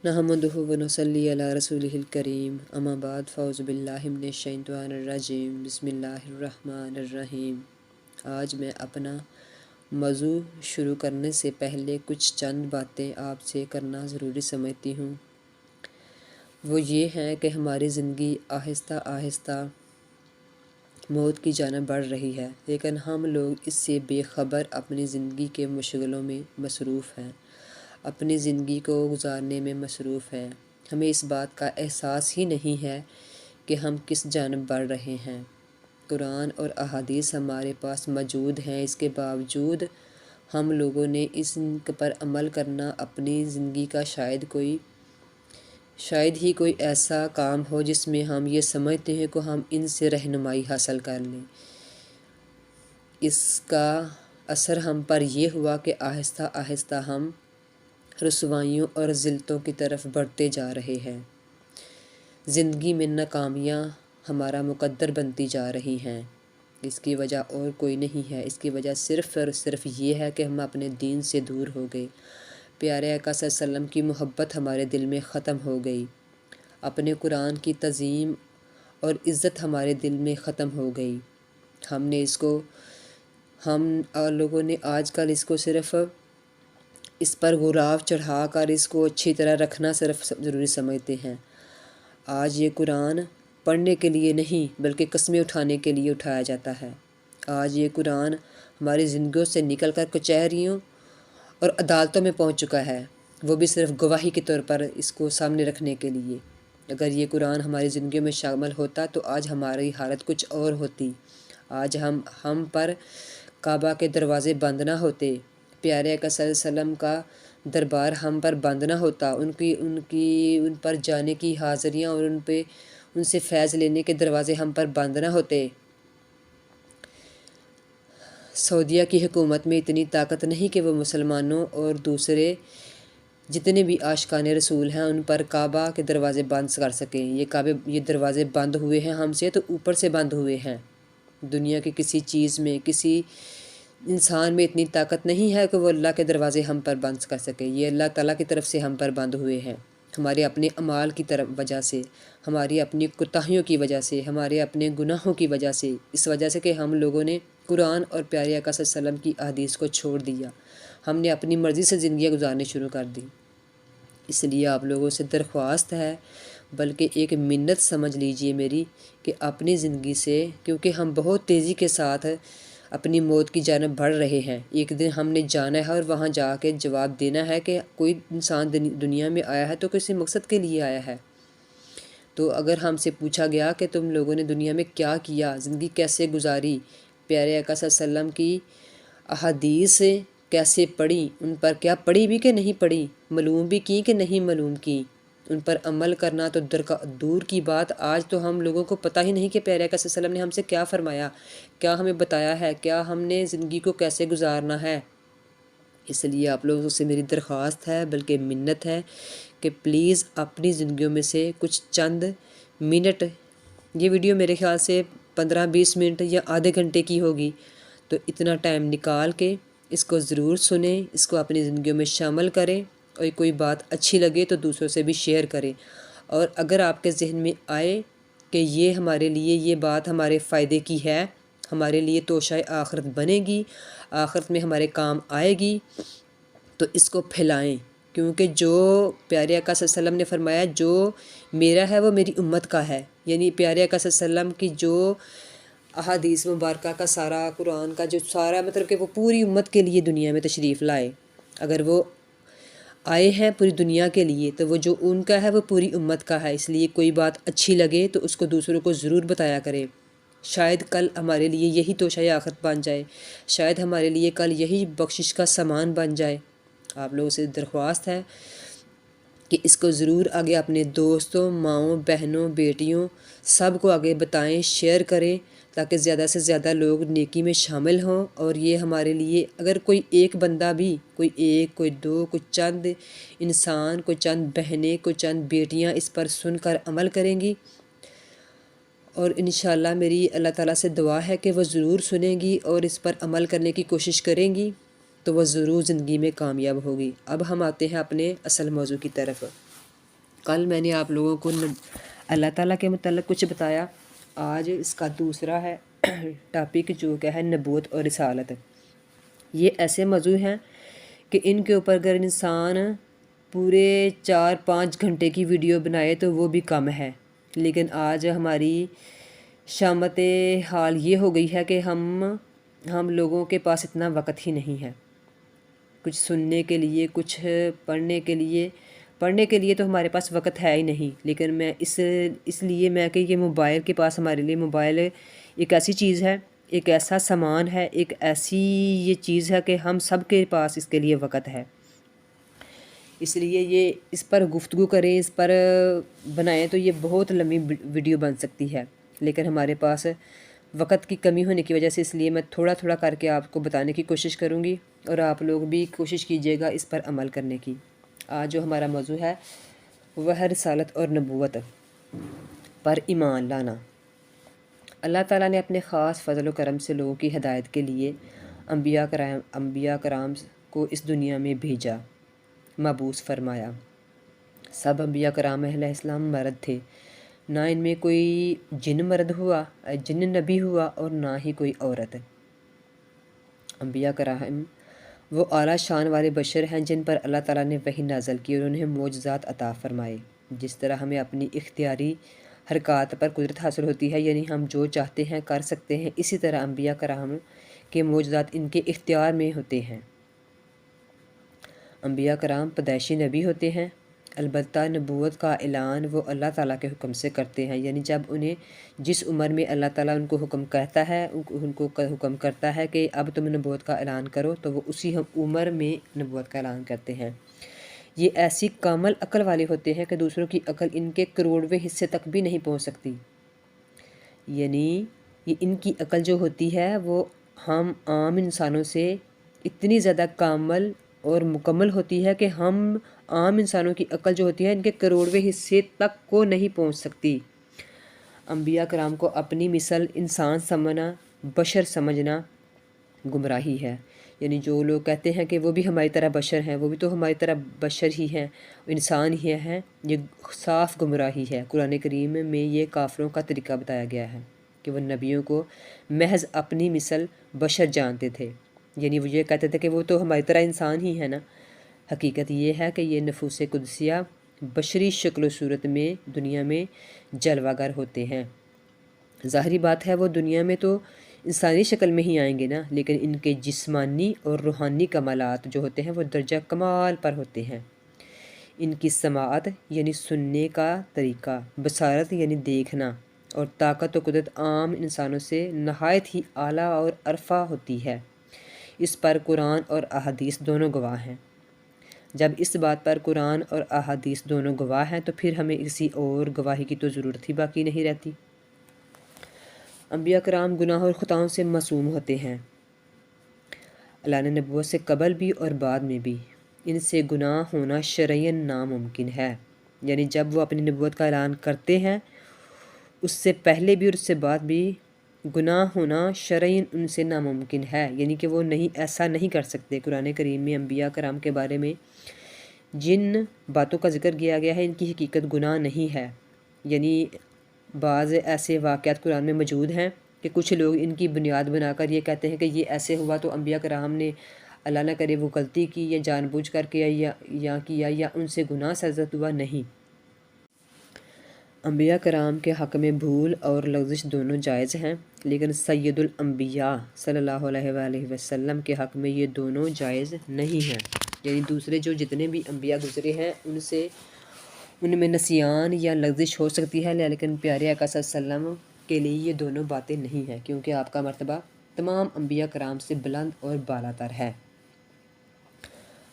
نحمدہ ونصلی علی رسولہ الکریم اما بعد فاعوذ باللہ من الشیطان الرجیم بسم اللہ الرحمن الرحیم۔ آج میں اپنا موضوع شروع کرنے سے پہلے کچھ چند باتیں آپ سے کرنا ضروری سمجھتی ہوں۔ وہ یہ ہیں کہ ہماری زندگی آہستہ آہستہ موت کی جانب بڑھ رہی ہے، لیکن ہم لوگ اس سے بے خبر اپنی زندگی کے مشغلوں میں مصروف ہیں، اپنی زندگی کو گزارنے میں مصروف ہیں۔ ہمیں اس بات کا احساس ہی نہیں ہے کہ ہم کس جانب بڑھ رہے ہیں۔ قرآن اور احادیث ہمارے پاس موجود ہیں، اس کے باوجود ہم لوگوں نے اس پر عمل کرنا اپنی زندگی کا شاید ہی کوئی ایسا کام ہو جس میں ہم یہ سمجھتے ہیں کہ ہم ان سے رہنمائی حاصل کر لیں۔ اس کا اثر ہم پر یہ ہوا کہ آہستہ آہستہ ہم رسوائیوں اور ذلتوں کی طرف بڑھتے جا رہے ہیں۔ زندگی میں ناکامیاں ہمارا مقدر بنتی جا رہی ہیں۔ اس کی وجہ اور کوئی نہیں ہے، اس کی وجہ صرف اور صرف یہ ہے کہ ہم اپنے دین سے دور ہو گئے۔ پیارے آقا صلی اللہ علیہ وسلم کی محبت ہمارے دل میں ختم ہو گئی، اپنے قرآن کی تعظیم اور عزت ہمارے دل میں ختم ہو گئی۔ ہم لوگوں نے آج کل اس کو صرف اس پر غلاف چڑھا کر اس کو اچھی طرح رکھنا صرف ضروری سمجھتے ہیں۔ آج یہ قرآن پڑھنے کے لیے نہیں بلکہ قسمیں اٹھانے کے لیے اٹھایا جاتا ہے۔ آج یہ قرآن ہماری زندگیوں سے نکل کر کچہریوں اور عدالتوں میں پہنچ چکا ہے، وہ بھی صرف گواہی کے طور پر اس کو سامنے رکھنے کے لیے۔ اگر یہ قرآن ہماری زندگیوں میں شامل ہوتا تو آج ہماری حالت کچھ اور ہوتی۔ آج ہم پر کعبہ کے دروازے بند نہ ہوتے، پیارے آقا صلی اللہ علیہ وسلم کا دربار ہم پر بند نہ ہوتا، ان پر جانے کی حاضریاں اور ان سے فیض لینے کے دروازے ہم پر بند نہ ہوتے۔ سعودیہ کی حکومت میں اتنی طاقت نہیں کہ وہ مسلمانوں اور دوسرے جتنے بھی عاشقان رسول ہیں ان پر کعبہ کے دروازے بند کر سکیں۔ یہ دروازے بند ہوئے ہیں ہم سے تو اوپر سے بند ہوئے ہیں۔ دنیا کی کسی چیز میں، کسی انسان میں اتنی طاقت نہیں ہے کہ وہ اللہ کے دروازے ہم پر بند کر سکے۔ یہ اللہ تعالیٰ کی طرف سے ہم پر بند ہوئے ہیں، ہمارے اپنے اعمال کی وجہ سے، ہماری اپنی کوتاہیوں کی وجہ سے، ہمارے اپنے گناہوں کی وجہ سے، اس وجہ سے کہ ہم لوگوں نے قرآن اور پیارے آقا صلی اللہ علیہ وسلم کی احادیث کو چھوڑ دیا، ہم نے اپنی مرضی سے زندگیاں گزارنے شروع کر دی۔ اس لیے آپ لوگوں سے درخواست ہے، بلکہ ایک منت سمجھ لیجئے میری، کہ اپنی زندگی سے، کیونکہ ہم بہت تیزی کے ساتھ اپنی موت کی جانب بڑھ رہے ہیں۔ ایک دن ہم نے جانا ہے اور وہاں جا کے جواب دینا ہے کہ کوئی انسان دنیا میں آیا ہے تو کسی مقصد کے لیے آیا ہے۔ تو اگر ہم سے پوچھا گیا کہ تم لوگوں نے دنیا میں کیا کیا، زندگی کیسے گزاری، پیارے آقا صلی اللہ علیہ وسلم کی احادیث کیسے پڑھی، ان پر کیا پڑھی بھی کہ نہیں پڑھی، معلوم بھی کی کہ نہیں معلوم کی، ان پر عمل کرنا تو دور کی بات، آج تو ہم لوگوں کو پتہ ہی نہیں کہ پیارے آقا صلی اللہ علیہ وسلم نے ہم سے کیا فرمایا، کیا ہمیں بتایا ہے، کیا ہم نے زندگی کو کیسے گزارنا ہے۔ اس لیے آپ لوگوں سے میری درخواست ہے، بلکہ منت ہے، کہ پلیز اپنی زندگیوں میں سے کچھ چند منٹ، یہ ویڈیو میرے خیال سے 15-20 منٹ یا آدھے گھنٹے کی ہوگی، تو اتنا ٹائم نکال کے اس کو ضرور سنیں، اس کو اپنی زندگیوں میں شامل کریں، اور کوئی بات اچھی لگے تو دوسروں سے بھی شیئر کریں۔ اور اگر آپ کے ذہن میں آئے کہ یہ ہمارے لیے، یہ بات ہمارے فائدے کی ہے، ہمارے لیے توشہ آخرت بنے گی، آخرت میں ہمارے کام آئے گی، تو اس کو پھیلائیں، کیونکہ جو پیارے آقا صلی اللہ علیہ وسلم نے فرمایا جو میرا ہے وہ میری امت کا ہے، یعنی پیارے آقا صلی اللہ علیہ وسلم کی جو احادیث مبارکہ کا سارا، قرآن کا جو سارا، مطلب کہ وہ پوری امت کے لیے دنیا میں تشریف لائے، اگر وہ آئے ہیں پوری دنیا کے لیے تو وہ جو ان کا ہے وہ پوری امت کا ہے۔ اس لیے کوئی بات اچھی لگے تو اس کو دوسروں کو ضرور بتایا کرے، شاید کل ہمارے لیے یہی توشہ آخرت بن جائے، شاید ہمارے لیے کل یہی بخشش کا سامان بن جائے۔ آپ لوگوں سے درخواست ہے کہ اس کو ضرور آگے اپنے دوستوں، ماؤں، بہنوں، بیٹیوں سب کو آگے بتائیں، شیئر کریں، تاکہ زیادہ سے زیادہ لوگ نیکی میں شامل ہوں، اور یہ ہمارے لیے اگر کوئی ایک بندہ بھی، کوئی ایک، کوئی دو، کوئی چند انسان، کوئی چند بہنیں، کوئی چند بیٹیاں اس پر سن کر عمل کریں گی، اور انشاءاللہ میری اللہ تعالیٰ سے دعا ہے کہ وہ ضرور سنیں گی اور اس پر عمل کرنے کی کوشش کریں گی، تو وہ ضرور زندگی میں کامیاب ہوگی۔ اب ہم آتے ہیں اپنے اصل موضوع کی طرف۔ کل میں نے آپ لوگوں کو اللہ تعالیٰ کے متعلق کچھ بتایا، آج اس کا دوسرا ہے ٹاپک جو کہ ہے نبوت اور رسالت۔ یہ ایسے موضوع ہیں کہ ان کے اوپر اگر انسان پورے 4-5 گھنٹے کی ویڈیو بنائے تو وہ بھی کم ہے، لیکن آج ہماری شامت حال یہ ہو گئی ہے کہ ہم لوگوں کے پاس اتنا وقت ہی نہیں ہے کچھ سننے کے لیے، کچھ پڑھنے کے لیے تو ہمارے پاس وقت ہے ہی نہیں۔ لیکن میں اس لیے میں کہ یہ موبائل کے پاس ہمارے لیے موبائل ایک ایسی چیز ہے، ایک ایسا سامان ہے، ایک ایسی یہ چیز ہے کہ ہم سب کے پاس اس کے لیے وقت ہے، اس لیے اس پر گفتگو کریں، اس پر بنائیں تو یہ بہت لمبی ویڈیو بن سکتی ہے، لیکن ہمارے پاس وقت کی کمی ہونے کی وجہ سے اس لیے میں تھوڑا تھوڑا کر کے آپ کو بتانے کی کوشش کروں گی، اور آپ لوگ بھی کوشش کیجیے گا اس پر عمل کرنے کی۔ آج جو ہمارا موضوع ہے وہ ہے رسالت اور نبوت پر ایمان لانا۔ اللہ تعالیٰ نے اپنے خاص فضل و کرم سے لوگوں کی ہدایت کے لیے انبیاء کرام کو اس دنیا میں بھیجا، مبعوث فرمایا۔ سب انبیاء کرام علیہ السلام مرد تھے، نہ ان میں کوئی جن نبی ہوا اور نہ ہی کوئی عورت۔ انبیاء کرام وہ اعلیٰ شان والے بشر ہیں جن پر اللہ تعالیٰ نے وحی نازل کی اور انہیں معجزات عطا فرمائے۔ جس طرح ہمیں اپنی اختیاری حرکات پر قدرت حاصل ہوتی ہے، یعنی ہم جو چاہتے ہیں کر سکتے ہیں، اسی طرح انبیاء کرام کے معجزات ان کے اختیار میں ہوتے ہیں۔ انبیاء کرام پیدائشی نبی ہوتے ہیں، البتہ نبوت کا اعلان وہ اللہ تعالیٰ کے حکم سے کرتے ہیں، یعنی جب انہیں جس عمر میں اللہ تعالیٰ ان کو حکم کہتا ہے، ان کو حکم کرتا ہے کہ اب تم نبوت کا اعلان کرو، تو وہ اسی عمر میں نبوت کا اعلان کرتے ہیں۔ یہ ایسی کامل عقل والے ہوتے ہیں کہ دوسروں کی عقل ان کے کروڑویں حصے تک بھی نہیں پہنچ سکتی، یعنی یہ ان کی عقل جو ہوتی ہے وہ ہم عام انسانوں سے اتنی زیادہ کامل اور مکمل ہوتی ہے کہ ہم عام انسانوں کی عقل جو ہوتی ہے ان کے کروڑویں حصے تک کو نہیں پہنچ سکتی۔ انبیاء کرام کو اپنی مثل انسان سمجھنا، بشر سمجھنا گمراہی ہے، یعنی جو لوگ کہتے ہیں کہ وہ بھی ہماری طرح بشر ہیں، وہ بھی تو ہماری طرح بشر ہی ہیں، انسان ہی ہیں، یہ صاف گمراہی ہے۔ قرآن کریم میں یہ کافروں کا طریقہ بتایا گیا ہے کہ وہ نبیوں کو محض اپنی مثل بشر جانتے تھے، یعنی وہ یہ کہتے تھے کہ وہ تو ہماری طرح انسان ہی ہے نا۔ حقیقت یہ ہے کہ یہ نفوس قدسیہ بشری شکل و صورت میں دنیا میں جلوہ گر ہوتے ہیں۔ ظاہری بات ہے وہ دنیا میں تو انسانی شکل میں ہی آئیں گے نا، لیکن ان کے جسمانی اور روحانی کمالات جو ہوتے ہیں وہ درجہ کمال پر ہوتے ہیں۔ ان کی سماعت یعنی سننے کا طریقہ، بصارت یعنی دیکھنا، اور طاقت و قدرت عام انسانوں سے نہایت ہی اعلیٰ اور عرفہ ہوتی ہے۔ اس پر قرآن اور احادیث دونوں گواہ ہیں۔ جب اس بات پر قرآن اور احادیث دونوں گواہ ہیں تو پھر ہمیں کسی اور گواہی کی تو ضرورت ہی باقی نہیں رہتی۔ انبیاء کرام گناہ اور خطاؤں سے معصوم ہوتے ہیں، اللہ نے نبوت سے قبل بھی اور بعد میں بھی ان سے گناہ ہونا شرعیاً ناممکن ہے، یعنی جب وہ اپنی نبوت کا اعلان کرتے ہیں اس سے پہلے بھی اور اس سے بعد بھی گناہ ہونا شرعیاً ان سے ناممکن ہے، یعنی کہ وہ ایسا نہیں کر سکتے۔ قرآن کریم میں انبیاء کرام کے بارے میں جن باتوں کا ذکر کیا گیا ہے ان کی حقیقت گناہ نہیں ہے، یعنی بعض ایسے واقعات قرآن میں موجود ہیں کہ کچھ لوگ ان کی بنیاد بنا کر یہ کہتے ہیں کہ یہ ایسے ہوا تو انبیاء کرام نے اللہ نہ کرے وہ غلطی کی یا جان بوجھ کر کے یا ان سے گناہ سرزد ہوا، نہیں۔ انبیاء کرام کے حق میں بھول اور لغزش دونوں جائز ہیں، لیکن سید الانبیاء صلی اللہ علیہ وآلہ وسلم کے حق میں یہ دونوں جائز نہیں ہیں، یعنی دوسرے جو جتنے بھی انبیاء گزرے ہیں ان میں نسیان یا لغزش ہو سکتی ہے، لیکن پیارے آقا صلی اللہ علیہ وسلم کے لیے یہ دونوں باتیں نہیں ہیں، کیونکہ آپ کا مرتبہ تمام انبیاء کرام سے بلند اور بالا تر ہے۔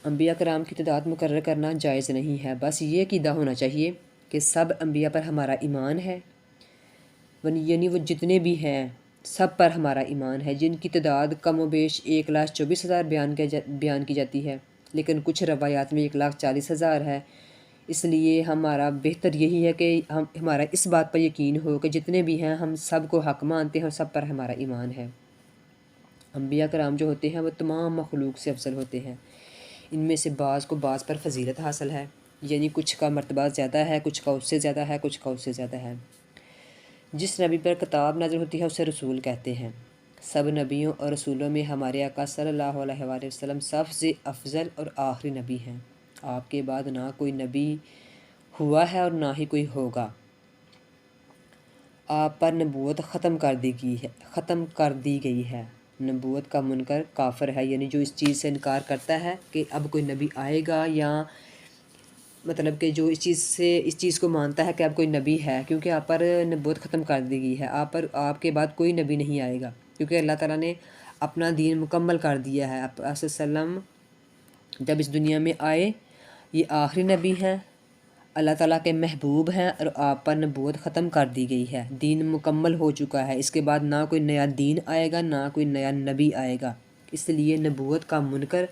انبیاء کرام کی تعداد مقرر کرنا جائز نہیں ہے، بس یہ عقیدہ ہونا چاہیے کہ سب انبیاء پر ہمارا ایمان ہے، یعنی وہ جتنے بھی ہیں سب پر ہمارا ایمان ہے، جن کی تعداد کم و بیش 1,24,000 بیان کی جاتی ہے، لیکن کچھ روایات میں 1,40,000 ہے۔ اس لیے ہمارا بہتر یہی ہے کہ ہمارا اس بات پر یقین ہو کہ جتنے بھی ہیں ہم سب کو حق مانتے ہیں اور سب پر ہمارا ایمان ہے۔ انبیاء کرام جو ہوتے ہیں وہ تمام مخلوق سے افضل ہوتے ہیں، ان میں سے بعض کو بعض پر فضیلت حاصل ہے، یعنی کچھ کا مرتبہ زیادہ ہے، کچھ کا اس سے زیادہ ہے، کچھ کا اس سے زیادہ ہے۔ جس نبی پر کتاب نازل ہوتی ہے اسے رسول کہتے ہیں۔ سب نبیوں اور رسولوں میں ہمارے آقا صلی اللہ علیہ وآلہ وسلم سب سے افضل اور آخری نبی ہیں۔ آپ کے بعد نہ کوئی نبی ہوا ہے اور نہ ہی کوئی ہوگا۔ آپ پر نبوت ختم کر دی گئی ہے۔ نبوت کا منکر کافر ہے، یعنی جو اس چیز سے انکار کرتا ہے کہ اب کوئی نبی آئے گا، یا مطلب کہ جو اس چیز کو مانتا ہے کہ اب کوئی نبی ہے، کیونکہ آپ پر نبوت ختم کر دی گئی ہے، آپ کے بعد کوئی نبی نہیں آئے گا، کیونکہ اللہ تعالیٰ نے اپنا دین مکمل کر دیا ہے۔ آپ صلی اللہ علیہ وسلم جب اس دنیا میں آئے، یہ آخری نبی ہیں، اللہ تعالیٰ کے محبوب ہیں، اور آپ پر نبوت ختم کر دی گئی ہے، دین مکمل ہو چکا ہے۔ اس کے بعد نہ کوئی نیا دین آئے گا، نہ کوئی نیا نبی آئے گا۔ اس لیے نبوت کا منکر،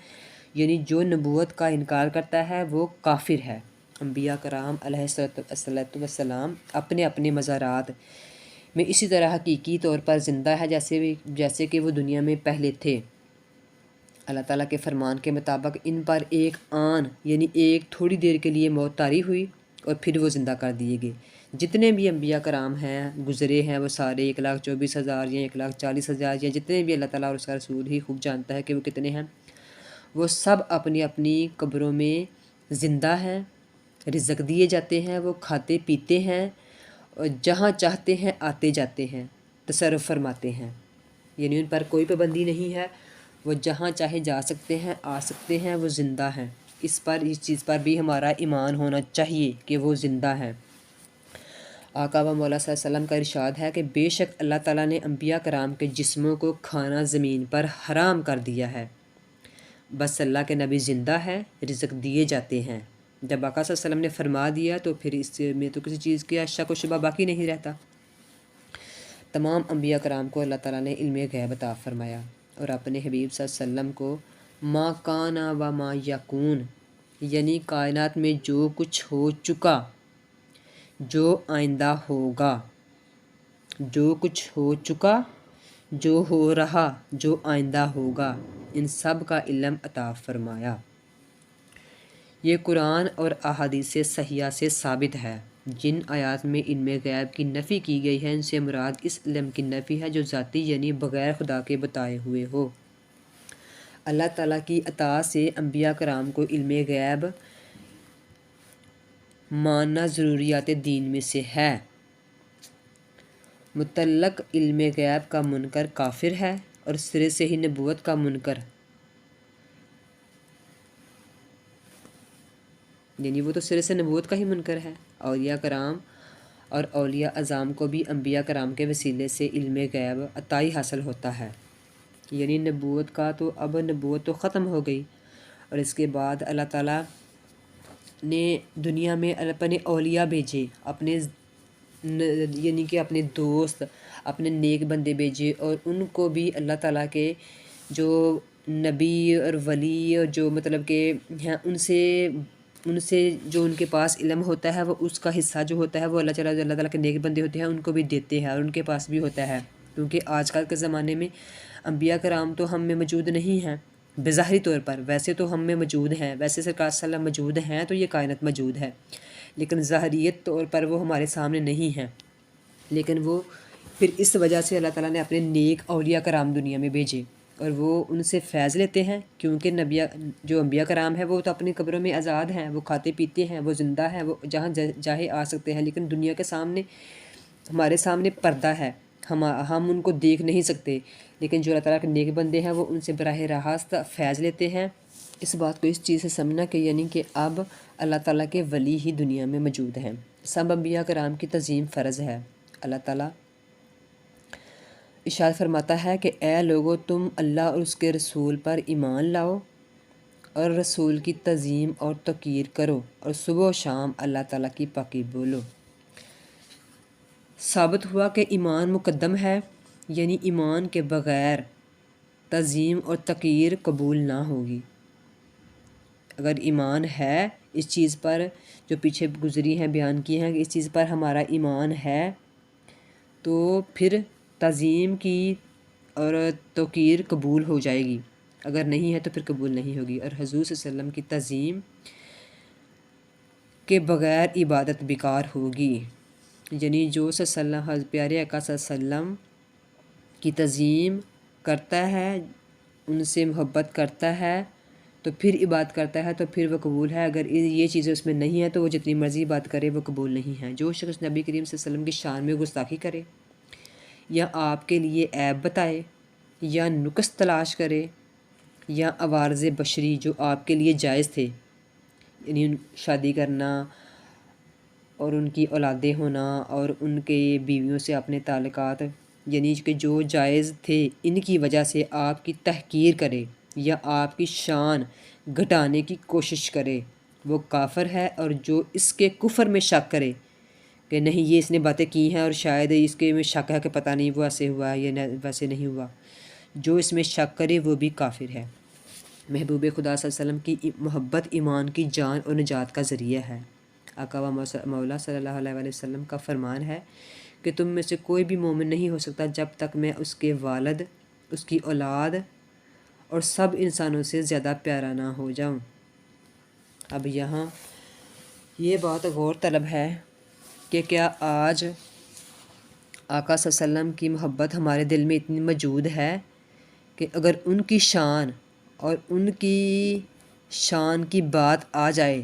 یعنی جو نبوت کا انکار کرتا ہے، وہ کافر ہے۔ انبیاء کرام علیہ الصلوۃ والسلام اپنے اپنے مزارات میں اسی طرح حقیقی طور پر زندہ ہے جیسے کہ وہ دنیا میں پہلے تھے۔ اللہ تعالیٰ کے فرمان کے مطابق ان پر ایک آن، یعنی ایک تھوڑی دیر کے لیے موت طاری ہوئی اور پھر وہ زندہ کر دیے گئے۔ جتنے بھی انبیاء کرام ہیں گزرے ہیں، وہ سارے 1,24,000 یا 1,40,000 یا جتنے بھی اللہ تعالیٰ اور اس کا رسول ہی خوب جانتا ہے کہ وہ کتنے ہیں، وہ سب اپنی اپنی قبروں میں زندہ ہیں، رزق دیے جاتے ہیں، وہ کھاتے پیتے ہیں اور جہاں چاہتے ہیں آتے جاتے ہیں، تصرف فرماتے ہیں، یعنی ان پر کوئی پابندی نہیں ہے، وہ جہاں چاہے جا سکتے ہیں، آ سکتے ہیں، وہ زندہ ہیں۔ اس چیز پر بھی ہمارا ایمان ہونا چاہیے کہ وہ زندہ ہیں۔ آقا و مولا صلی اللہ علیہ وسلم کا ارشاد ہے کہ بے شک اللہ تعالیٰ نے انبیاء کرام کے جسموں کو کھانا زمین پر حرام کر دیا ہے، بس اللہ کے نبی زندہ ہے، رزق دیے جاتے ہیں۔ جب آقا صلی اللہ علیہ وسلم نے فرما دیا تو پھر اس میں تو کسی چیز کی شک و شبہ باقی نہیں رہتا۔ تمام انبیاء کرام کو اللہ تعالیٰ نے علم غیب عطا فرمایا، اور اپنے حبیب صلی اللہ علیہ وسلم کو ما کان و ما یکون، یعنی کائنات میں جو کچھ ہو چکا، جو آئندہ ہوگا، جو کچھ ہو چکا، جو ہو رہا، جو آئندہ ہوگا، ان سب کا علم عطا فرمایا۔ یہ قرآن اور احادیث صحیحہ سے ثابت ہے۔ جن آیات میں علم غیب کی نفی کی گئی ہے، ان سے مراد اس علم کی نفی ہے جو ذاتی یعنی بغیر خدا کے بتائے ہوئے ہو۔ اللہ تعالیٰ کی عطا سے انبیاء کرام کو علم غیب ماننا ضروریات دین میں سے ہے۔ مطلق علم غیب کا منکر کافر ہے، اور سرے سے ہی نبوت کا منکر، یعنی وہ تو سرے سے نبوت کا ہی منکر ہے۔ اولیاء کرام اور اولیاء اعظام کو بھی انبیاء کرام کے وسیلے سے علم غیب عطائی حاصل ہوتا ہے، یعنی نبوت تو ختم ہو گئی، اور اس کے بعد اللہ تعالیٰ نے دنیا میں اپنے اولیاء بھیجے، یعنی کہ اپنے دوست، اپنے نیک بندے بھیجے، اور ان کو بھی اللہ تعالیٰ کے جو نبی اور ولی اور جو مطلب کہ ہیں ان سے جو ان کے پاس علم ہوتا ہے، وہ اس کا حصہ جو ہوتا ہے وہ اللہ تعالیٰ کے نیک بندے ہوتے ہیں ان کو بھی دیتے ہیں، اور ان کے پاس بھی ہوتا ہے، کیونکہ آج کل کے زمانے میں انبیاء کرام تو ہم میں موجود نہیں ہیں بظاہری طور پر، ویسے تو ہم میں موجود ہیں، ویسے سرکار صلی اللہ علیہ وسلم موجود ہیں تو یہ کائنات موجود ہے، لیکن ظاہریت طور پر وہ ہمارے سامنے نہیں ہیں، لیکن وہ پھر اس وجہ سے اللہ تعالیٰ نے اپنے نیک اولیاء کرام دنیا میں بھیجے، اور وہ ان سے فیض لیتے ہیں، کیونکہ جو انبیاء کرام ہیں وہ تو اپنی قبروں میں آزاد ہیں، وہ کھاتے پیتے ہیں، وہ زندہ ہیں، وہ جہاں چاہے آ سکتے ہیں، لیکن دنیا کے سامنے ہمارے سامنے پردہ ہے، ہم ان کو دیکھ نہیں سکتے، لیکن جو اللہ تعالیٰ کے نیک بندے ہیں وہ ان سے براہ راست فیض لیتے ہیں۔ اس بات کو اس چیز سے سمجھنا کہ یعنی کہ اب اللہ تعالیٰ کے ولی ہی دنیا میں موجود ہیں۔ سب انبیاء کرام کی تعظیم فرض ہے۔ اللہ تعالیٰ ارشاد فرماتا ہے کہ اے لوگو، تم اللہ اور اس کے رسول پر ایمان لاؤ اور رسول کی تعظیم اور توقیر کرو، اور صبح و شام اللہ تعالیٰ کی پاکی بولو۔ ثابت ہوا کہ ایمان مقدم ہے، یعنی ایمان کے بغیر تعظیم اور توقیر قبول نہ ہوگی۔ اگر ایمان ہے اس چیز پر جو پیچھے گزری ہیں بیان کی ہیں کہ اس چیز پر ہمارا ایمان ہے، تو پھر تعظیم کی اور توقیر قبول ہو جائے گی، اگر نہیں ہے تو پھر قبول نہیں ہوگی۔ اور حضور صلی اللہ علیہ وسلم کی تعظیم کے بغیر عبادت بیکار ہوگی۔ یعنی جو صلی اللہ علیہ وسلم پیارے آقا صلی اللہ علیہ وسلم کی تعظیم کرتا ہے، ان سے محبت کرتا ہے، تو پھر عبادت کرتا ہے تو پھر وہ قبول ہے۔ اگر یہ چیزیں اس میں نہیں ہیں تو وہ جتنی مرضی بات کرے وہ قبول نہیں ہے۔ جو شخص نبی کریم صلی اللہ علیہ وسلم کی شان میں گستاخی کرے، یا آپ کے لیے عیب بتائے، یا نقص تلاش کرے، یا عوارض بشری جو آپ کے لیے جائز تھے، یعنی شادی کرنا اور ان کی اولادیں ہونا اور ان کے بیویوں سے اپنے تعلقات، یعنی کہ جو جائز تھے، ان کی وجہ سے آپ کی تحقیر کرے یا آپ کی شان گھٹانے کی کوشش کرے، وہ کافر ہے۔ اور جو اس کے کفر میں شک کرے کہ نہیں یہ اس نے باتیں کی ہیں اور شاید اس کے میں شک ہے کہ پتہ نہیں وہ ایسے ہوا ہے یا ویسے نہیں ہوا، جو اس میں شک کرے وہ بھی کافر ہے۔ محبوب خدا صلی اللہ علیہ وسلم کی محبت ایمان کی جان اور نجات کا ذریعہ ہے۔ آقا و مولا صلی اللہ علیہ وآلہ وسلم کا فرمان ہے کہ تم میں سے کوئی بھی مومن نہیں ہو سکتا جب تک میں اس کے والد، اس کی اولاد اور سب انسانوں سے زیادہ پیارا نہ ہو جاؤں۔ اب یہاں یہ بات غور طلب ہے کہ کیا آج آقا صلی اللہ علیہ وسلم کی محبت ہمارے دل میں اتنی موجود ہے کہ اگر ان کی شان اور ان کی شان کی بات آ جائے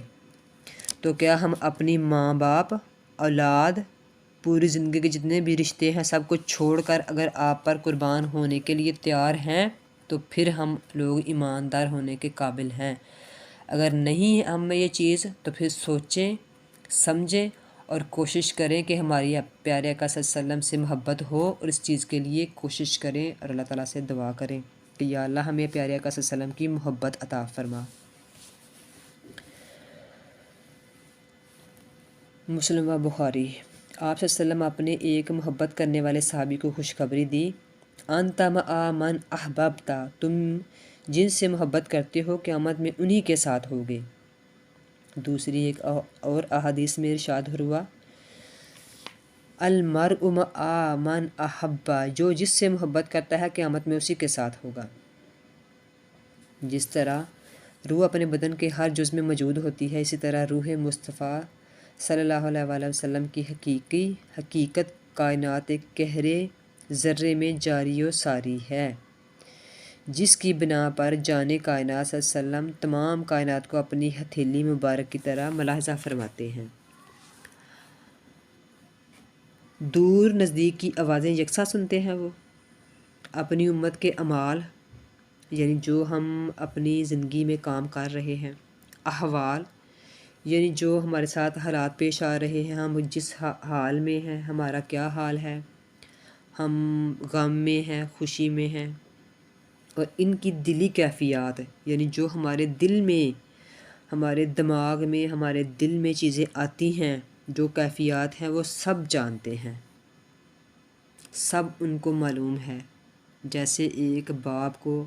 تو کیا ہم اپنی ماں باپ، اولاد، پوری زندگی کے جتنے بھی رشتے ہیں سب کچھ چھوڑ کر اگر آپ پر قربان ہونے کے لیے تیار ہیں تو پھر ہم لوگ ایماندار ہونے کے قابل ہیں۔ اگر نہیں ہم میں یہ چیز تو پھر سوچیں، سمجھیں اور کوشش کریں کہ ہماری پیارے آقا صلی اللہ علیہ وسلم سے محبت ہو، اور اس چیز کے لیے کوشش کریں اور اللہ تعالیٰ سے دعا کریں کہ یا اللہ ہمیں پیارے آقا صلی اللہ علیہ وسلم کی محبت عطا فرما۔ مسلم و بخاری۔ آپ صلی اللہ علیہ وسلم اپنے ایک محبت کرنے والے صحابی کو خوشخبری دی، انت مع من احببت، تم جن سے محبت کرتے ہو قیامت میں انہی کے ساتھ ہوگے۔ دوسری ایک اور احادیث میں ارشاد ہوا، المرء مع من احب، جو جس سے محبت کرتا ہے قیامت میں اسی کے ساتھ ہوگا۔ جس طرح روح اپنے بدن کے ہر جز میں موجود ہوتی ہے، اسی طرح روح مصطفیٰ صلی اللہ علیہ وآلہ وسلم کی حقیقت کائنات ایک گہرے ذرے میں جاری و ساری ہے، جس کی بنا پر جان کائنات صلی اللہ علیہ وسلم تمام کائنات کو اپنی ہتھیلی مبارک کی طرح ملاحظہ فرماتے ہیں۔ دور نزدیک کی آوازیں یکساں سنتے ہیں وہ، اپنی امت کے اعمال یعنی جو ہم اپنی زندگی میں کام کر رہے ہیں، احوال یعنی جو ہمارے ساتھ حالات پیش آ رہے ہیں، ہم جس حال میں ہیں، ہمارا کیا حال ہے، ہم غم میں ہیں، خوشی میں ہیں، اور ان کی دلی کیفیات یعنی جو ہمارے دل میں، ہمارے دماغ میں، ہمارے دل میں چیزیں آتی ہیں، جو کیفیات ہیں وہ سب جانتے ہیں، سب ان کو معلوم ہے۔ جیسے ایک باپ کو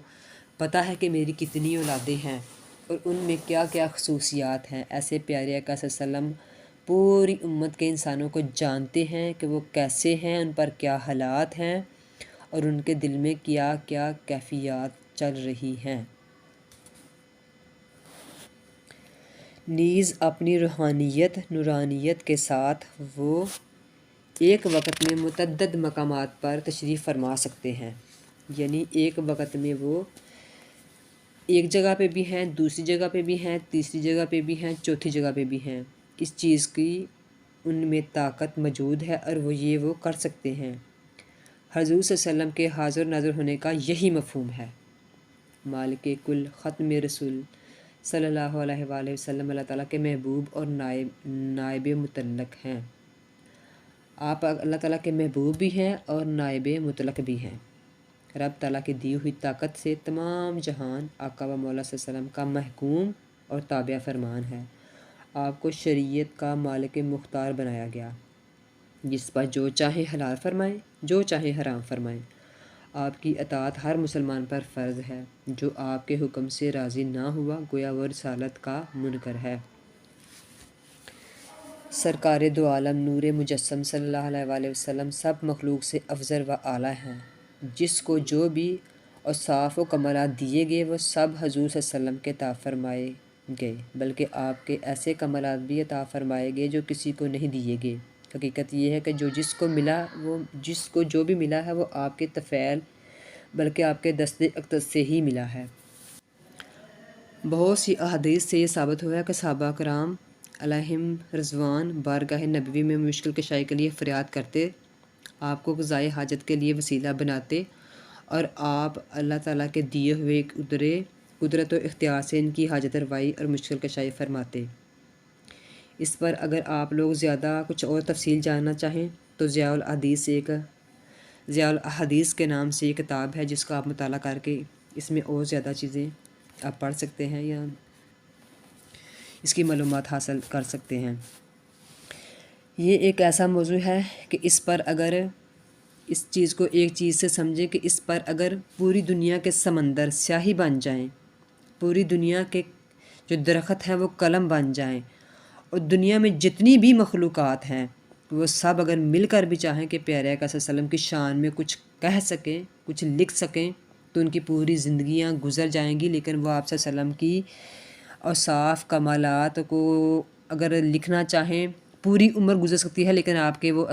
پتہ ہے کہ میری کتنی اولادیں ہیں اور ان میں کیا کیا خصوصیات ہیں، ایسے پیارے آقا صلی اللہ علیہ وسلم پوری امت کے انسانوں کو جانتے ہیں کہ وہ کیسے ہیں، ان پر کیا حالات ہیں اور ان کے دل میں کیا کیا کیفیات چل رہی ہیں۔ نیز اپنی روحانیت، نورانیت کے ساتھ وہ ایک وقت میں متعدد مقامات پر تشریف فرما سکتے ہیں، یعنی ایک وقت میں وہ ایک جگہ پہ بھی ہیں، دوسری جگہ پہ بھی ہیں، تیسری جگہ پہ بھی ہیں، چوتھی جگہ پہ بھی ہیں۔ اس چیز کی ان میں طاقت موجود ہے اور وہ کر سکتے ہیں۔ حضور صلی اللہ علیہ وسلم کے حاضر ناظر ہونے کا یہی مفہوم ہے۔ مالک کل ختم رسول صلی اللہ علیہ وآلہ وسلم اللہ تعالیٰ کے محبوب اور نائب مطلق ہیں۔ آپ اللہ تعالیٰ کے محبوب بھی ہیں اور نائب مطلق بھی ہیں۔ رب تعالیٰ کی دی ہوئی طاقت سے تمام جہان آقا و مولا صلی اللہ علیہ وسلم کا محکوم اور تابع فرمان ہے۔ آپ کو شریعت کا مالک مختار بنایا گیا، جس پر جو چاہے حلال فرمائیں، جو چاہے حرام فرمائیں۔ آپ کی اطاعت ہر مسلمان پر فرض ہے، جو آپ کے حکم سے راضی نہ ہوا گویا وہ رسالت کا منکر ہے۔ سرکار دو عالم نور مجسم صلی اللہ علیہ وآلہ وسلم سب مخلوق سے افضل و اعلیٰ ہیں، جس کو جو بھی اوصاف و کمالات دیے گئے وہ سب حضور صلی اللہ علیہ وسلم کے عطا فرمائے گئے، بلکہ آپ کے ایسے کمالات بھی عطا فرمائے گئے جو کسی کو نہیں دیے گئے۔ حقیقت یہ ہے کہ جس کو جو بھی ملا ہے وہ آپ کے طفیل بلکہ آپ کے دست اقدس سے ہی ملا ہے۔ بہت سی احادیث سے یہ ثابت ہوا ہے کہ صحابہ کرام علیہم رضوان بارگاہ نبوی میں مشکل کشائی کے لیے فریاد کرتے، آپ کو قضائے حاجت کے لیے وسیلہ بناتے، اور آپ اللہ تعالیٰ کے دیے ہوئے قدرت و اختیار سے ان کی حاجت روائی اور مشکل کشائی فرماتے۔ اس پر اگر آپ لوگ زیادہ کچھ اور تفصیل جاننا چاہیں تو ضیاء الاحادیث کے نام سے یہ کتاب ہے، جس کا آپ مطالعہ کر کے اس میں اور زیادہ چیزیں آپ پڑھ سکتے ہیں یا اس کی معلومات حاصل کر سکتے ہیں۔ یہ ایک ایسا موضوع ہے کہ اس پر اگر اس چیز کو ایک چیز سے سمجھیں کہ اس پر اگر پوری دنیا کے سمندر سیاہی بن جائیں، پوری دنیا کے جو درخت ہیں وہ قلم بن جائیں، اور دنیا میں جتنی بھی مخلوقات ہیں وہ سب اگر مل کر بھی چاہیں کہ پیارے آقا صلی اللہ علیہ وسلم کی شان میں کچھ کہہ سکیں، کچھ لکھ سکیں، تو ان کی پوری زندگیاں گزر جائیں گی، لیکن وہ آپ صلی اللہ علیہ وسلم کی اوصاف کمالات کو اگر لکھنا چاہیں پوری عمر گزر سکتی ہے، لیکن آپ کے وہ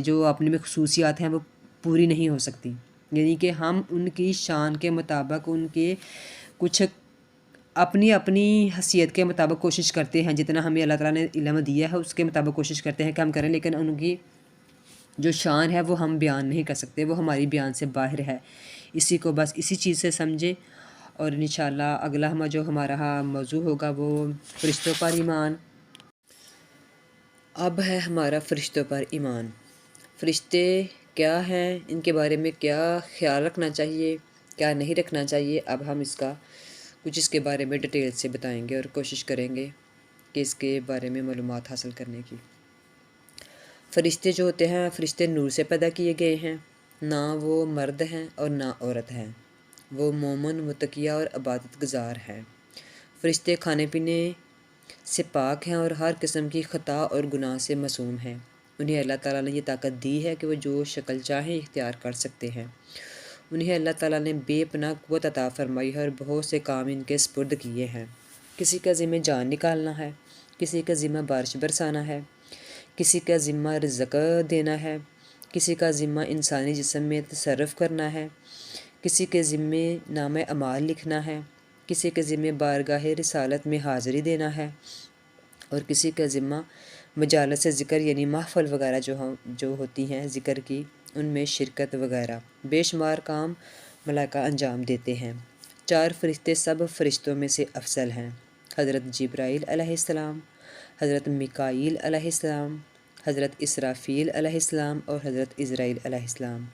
جو اپنے میں خصوصیات ہیں وہ پوری نہیں ہو سکتی۔ یعنی کہ ہم ان کی شان کے مطابق ان کے کچھ اپنی حیثیت کے مطابق کوشش کرتے ہیں، جتنا ہمیں اللہ تعالیٰ نے علم دیا ہے اس کے مطابق کوشش کرتے ہیں کہ ہم کریں، لیکن ان کی جو شان ہے وہ ہم بیان نہیں کر سکتے، وہ ہماری بیان سے باہر ہے۔ اسی کو بس اسی چیز سے سمجھیں، اور انشاءاللہ اگلا جو ہمارا موضوع ہوگا وہ فرشتوں پر ایمان۔ اب ہے ہمارا فرشتوں پر ایمان۔ فرشتے کیا ہیں، ان کے بارے میں کیا خیال رکھنا چاہیے، کیا نہیں رکھنا چاہیے، اب ہم کچھ اس کے بارے میں ڈیٹیل سے بتائیں گے اور کوشش کریں گے کہ اس کے بارے میں معلومات حاصل کرنے کی۔ فرشتے جو ہوتے ہیں، فرشتے نور سے پیدا کیے گئے ہیں، نہ وہ مرد ہیں اور نہ عورت ہیں، وہ مومن، متقیہ اور عبادت گزار ہیں۔ فرشتے کھانے پینے سے پاک ہیں اور ہر قسم کی خطا اور گناہ سے معصوم ہیں۔ انہیں اللہ تعالیٰ نے یہ طاقت دی ہے کہ وہ جو شکل چاہیں اختیار کر سکتے ہیں۔ انہیں اللہ تعالیٰ نے بے پناہ قوت عطا فرمائی ہے اور بہت سے کام ان کے سپرد کیے ہیں۔ کسی کا ذمہ جان نکالنا ہے، کسی کا ذمہ بارش برسانا ہے، کسی کا ذمہ رزق دینا ہے، کسی کا ذمہ انسانی جسم میں تصرف کرنا ہے، کسی کے ذمہ نامہ اعمال لکھنا ہے، کسی کے ذمہ بارگاہ رسالت میں حاضری دینا ہے، اور کسی کا ذمہ مجالس ذکر یعنی محفل وغیرہ جو ہوتی ہیں ذکر کی، ان میں شرکت وغیرہ۔ بے شمار کام ملائکہ انجام دیتے ہیں۔ 4 فرشتے سب فرشتوں میں سے افضل ہیں: حضرت جبرائیل علیہ السلام، حضرت میکائیل علیہ السلام، حضرت اسرافیل علیہ السلام اور حضرت عزرائیل علیہ السلام۔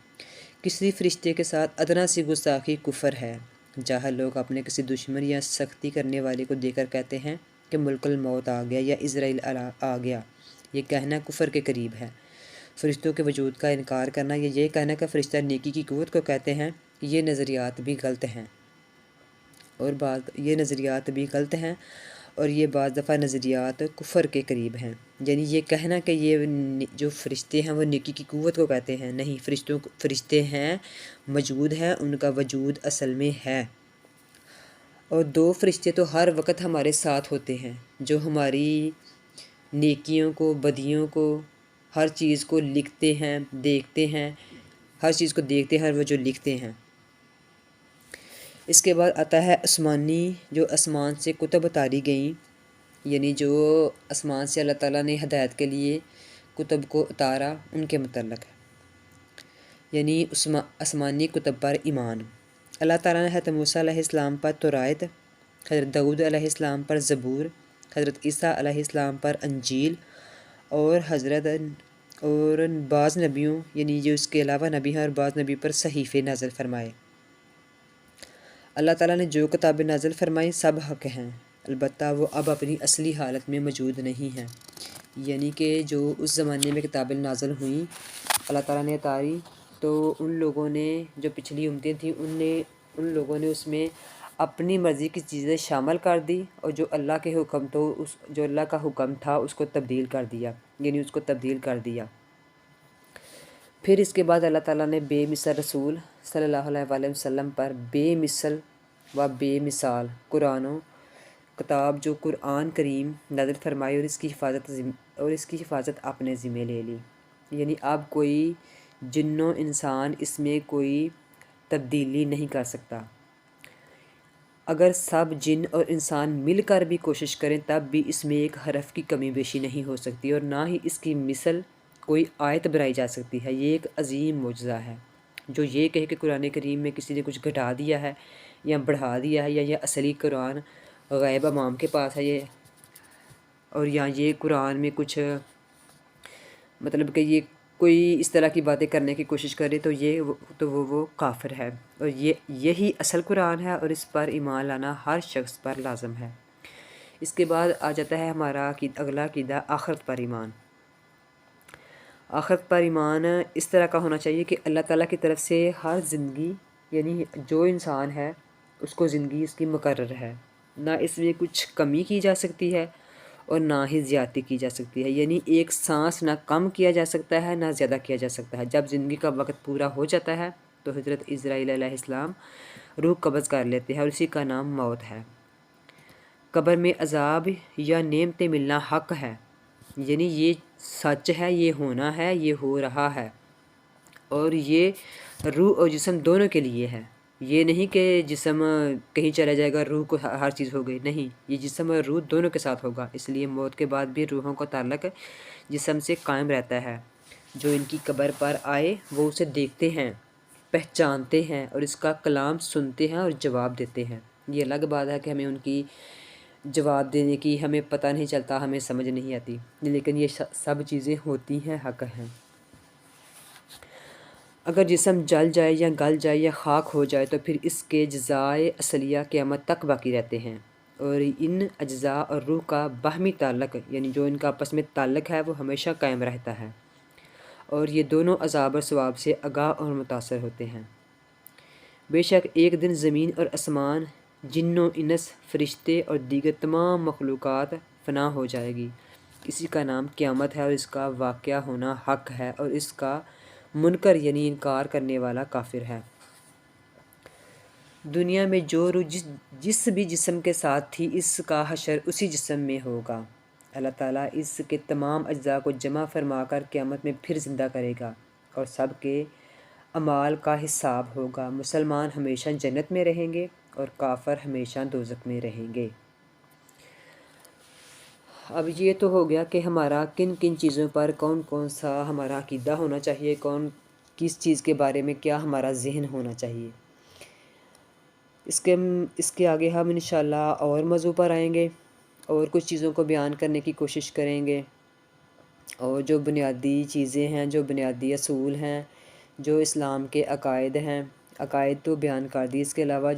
کسی فرشتے کے ساتھ ادنیٰ سی گستاخی کفر ہے۔ جاہل لوگ اپنے کسی دشمن یا سختی کرنے والے کو دیکھ کر کہتے ہیں کہ ملک الموت آ گیا یا اسرائیل آ گیا، یہ کہنا کفر کے قریب ہے۔ فرشتوں کے وجود کا انکار کرنا یا یہ کہنا کہ فرشتہ نیکی کی قوت کو کہتے ہیں، یہ نظریات بھی غلط ہیں، اور یہ بعض دفعہ نظریات کفر کے قریب ہیں۔ یعنی یہ کہنا کہ یہ جو فرشتے ہیں وہ نیکی کی قوت کو کہتے ہیں، نہیں، فرشتے ہیں، موجود ہیں، ان کا وجود اصل میں ہے۔ اور 2 فرشتے تو ہر وقت ہمارے ساتھ ہوتے ہیں، جو ہماری نیکیوں کو، بدیوں کو، ہر چیز کو لکھتے ہیں، دیکھتے ہیں، ہر چیز کو دیکھتے ہیں اور وہ جو لکھتے ہیں۔ اس کے بعد آتا ہے آسمانی، جو آسمان سے کتب اتاری گئیں، یعنی جو آسمان سے اللہ تعالیٰ نے ہدایت کے لیے کتب کو اتارا، ان کے متعلق ہے، یعنی آسمانی کتب پر ایمان۔ اللہ تعالیٰ نے حضرت موسیٰ علیہ السلام پر توراۃ، حضرت داؤد علیہ السلام پر زبور، حضرت عیسیٰ علیہ السلام پر انجیل، اور بعض نبیوں یعنی جو اس کے علاوہ نبی ہیں اور بعض نبی پر صحیفے نازل فرمائے۔ اللہ تعالیٰ نے جو کتابیں نازل فرمائیں سب حق ہیں، البتہ وہ اب اپنی اصلی حالت میں موجود نہیں ہیں۔ یعنی کہ جو اس زمانے میں کتابیں نازل ہوئیں، اللہ تعالیٰ نے اتاری، تو ان لوگوں نے، جو پچھلی امتیں تھیں، ان لوگوں نے اس میں اپنی مرضی کی چیزیں شامل کر دی، اور جو اللہ کا حکم تھا اس کو تبدیل کر دیا، یعنی اس کو تبدیل کر دیا۔ پھر اس کے بعد اللہ تعالیٰ نے بے مثل رسول صلی اللہ علیہ وآلہ وسلم پر بے مثل و بے مثال قرآن و کتاب جو قرآن کریم نازل فرمائی اور اس کی حفاظت اپنے ذمہ لے لی، یعنی اب کوئی جن و انسان اس میں کوئی تبدیلی نہیں کر سکتا۔ اگر سب جن اور انسان مل کر بھی کوشش کریں تب بھی اس میں ایک حرف کی کمی بیشی نہیں ہو سکتی، اور نہ ہی اس کی مثل کوئی آیت بنائی جا سکتی ہے۔ یہ ایک عظیم معجزہ ہے۔ جو یہ کہے کہ قرآن کریم میں کسی نے کچھ گھٹا دیا ہے یا بڑھا دیا ہے، یا یہ اصلی قرآن غیب امام کے پاس ہے، اور یا یہ قرآن میں کچھ مطلب کہ یہ کوئی اس طرح کی باتیں کرنے کی کوشش کرے تو وہ کافر ہے، اور یہی اصل قرآن ہے، اور اس پر ایمان لانا ہر شخص پر لازم ہے۔ اس کے بعد آ جاتا ہے ہمارا اگلا عقیدہ آخرت پر ایمان۔ آخرت پر ایمان اس طرح کا ہونا چاہیے کہ اللہ تعالیٰ کی طرف سے ہر زندگی، یعنی جو انسان ہے اس کو زندگی اس کی مقرر ہے، نہ اس میں کچھ کمی کی جا سکتی ہے اور نہ ہی زیادتی کی جا سکتی ہے، یعنی ایک سانس نہ کم کیا جا سکتا ہے نہ زیادہ کیا جا سکتا ہے۔ جب زندگی کا وقت پورا ہو جاتا ہے تو حضرت اسرائیل علیہ السلام روح قبض کر لیتے ہیں، اور اسی کا نام موت ہے۔ قبر میں عذاب یا نعمتیں ملنا حق ہے، یعنی یہ سچ ہے، یہ ہونا ہے، یہ ہو رہا ہے، اور یہ روح اور جسم دونوں کے لیے ہے۔ یہ نہیں کہ جسم کہیں چلا جائے گا روح کو ہر چیز ہو گئی، نہیں، یہ جسم اور روح دونوں کے ساتھ ہوگا۔ اس لیے موت کے بعد بھی روحوں کا تعلق جسم سے قائم رہتا ہے۔ جو ان کی قبر پر آئے وہ اسے دیکھتے ہیں، پہچانتے ہیں، اور اس کا کلام سنتے ہیں اور جواب دیتے ہیں۔ یہ الگ بات ہے کہ ہمیں ان کی جواب دینے کی ہمیں پتہ نہیں چلتا، ہمیں سمجھ نہیں آتی، لیکن یہ سب چیزیں ہوتی ہیں، حق ہیں۔ اگر جسم جل جائے یا گل جائے یا خاک ہو جائے تو پھر اس کے اجزائے اصلیہ قیامت تک باقی رہتے ہیں، اور ان اجزاء اور روح کا باہمی تعلق، یعنی جو ان کا آپس میں تعلق ہے، وہ ہمیشہ قائم رہتا ہے، اور یہ دونوں عذاب اور ثواب سے آگاہ اور متاثر ہوتے ہیں۔ بے شک ایک دن زمین اور آسمان، جن و انس، فرشتے اور دیگر تمام مخلوقات فنا ہو جائے گی۔ اسی کا نام قیامت ہے، اور اس کا واقعہ ہونا حق ہے، اور اس کا منکر یعنی انکار کرنے والا کافر ہے۔ دنیا میں جو روح جس بھی جسم کے ساتھ تھی اس کا حشر اسی جسم میں ہوگا۔ اللہ تعالیٰ اس کے تمام اجزاء کو جمع فرما کر قیامت میں پھر زندہ کرے گا، اور سب کے اعمال کا حساب ہوگا۔ مسلمان ہمیشہ جنت میں رہیں گے اور کافر ہمیشہ دوزخ میں رہیں گے۔ اب یہ تو ہو گیا کہ ہمارا کن کن چیزوں پر کون کون سا ہمارا عقیدہ ہونا چاہیے، کس چیز کے بارے میں کیا ہمارا ذہن ہونا چاہیے۔ اس کے آگے ہم انشاءاللہ اور موضوع پر آئیں گے اور کچھ چیزوں کو بیان کرنے کی کوشش کریں گے، اور جو بنیادی چیزیں ہیں، جو بنیادی اصول ہیں، جو اسلام کے عقائد ہیں، عقائد تو بیان کر دی، اس کے علاوہ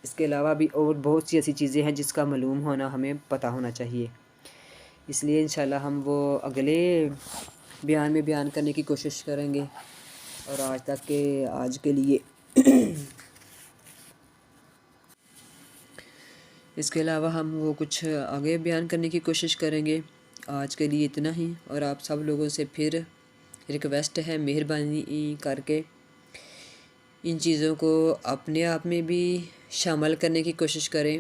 اس کے علاوہ بھی اور بہت سی ایسی چیزیں ہیں جس کا معلوم ہونا ہمیں پتہ ہونا چاہیے۔ اس لیے انشاءاللہ ہم وہ اگلے بیان میں بیان کرنے کی کوشش کریں گے، اور آج کے لیے اس کے علاوہ ہم وہ کچھ آگے بیان کرنے کی کوشش کریں گے۔ آج کے لیے اتنا ہی، اور آپ سب لوگوں سے پھر ریکویسٹ ہے، مہربانی کر کے ان چیزوں کو اپنے آپ میں بھی شامل کرنے کی کوشش کریں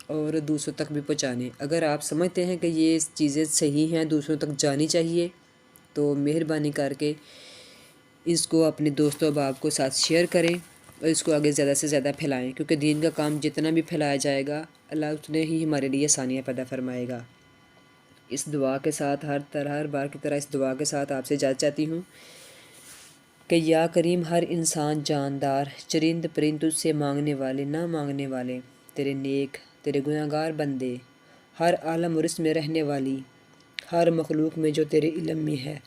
اور دوسروں تک بھی پہنچانے۔ اگر آپ سمجھتے ہیں کہ یہ چیزیں صحیح ہیں، دوسروں تک جانی چاہیے، تو مہربانی کر کے اس کو اپنے دوستوں احباب کو ساتھ شیئر کریں، اور اس کو آگے زیادہ سے زیادہ پھیلائیں، کیونکہ دین کا کام جتنا بھی پھیلایا جائے گا اللہ اتنے ہی ہمارے لیے آسانیاں پیدا فرمائے گا۔ اس دعا کے ساتھ ہر بار کی طرح اس دعا کے ساتھ آپ سے اجازت چاہتی ہوں کہ یا کریم ہر انسان جاندار، چرند پرند، تجھ سے مانگنے والے، نہ مانگنے والے، تیرے نیک، تیرے گناہگار بندے، ہر عالم اور اس میں رہنے والی ہر مخلوق میں جو تیرے علم میں ہے،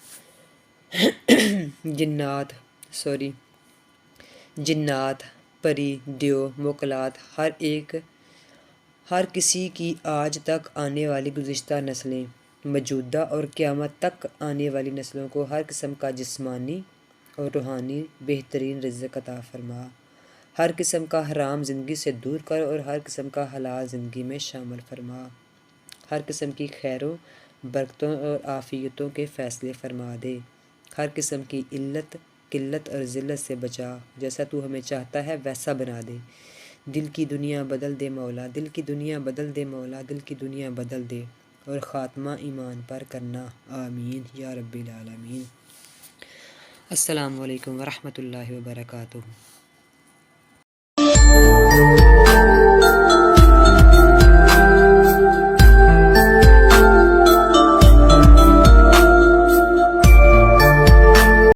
جنات، پری، دیو، موکلات، ہر کسی کی آج تک آنے والی گزشتہ نسلیں، موجودہ اور قیامت تک آنے والی نسلوں کو ہر قسم کا جسمانی اور روحانی بہترین رزق عطا فرما، ہر قسم کا حرام زندگی سے دور کر اور ہر قسم کا حلال زندگی میں شامل فرما، ہر قسم کی خیروں، برکتوں اور عافیتوں کے فیصلے فرما دے، ہر قسم کی علت، قلت اور ذلت سے بچا، جیسا تو ہمیں چاہتا ہے ویسا بنا دے، دل کی دنیا بدل دے مولا، دل کی دنیا بدل دے مولا، دل کی دنیا بدل دے، اور خاتمہ ایمان پر کرنا، آمین یا رب العالمین۔ السلام علیکم ورحمۃ اللہ وبرکاتہ۔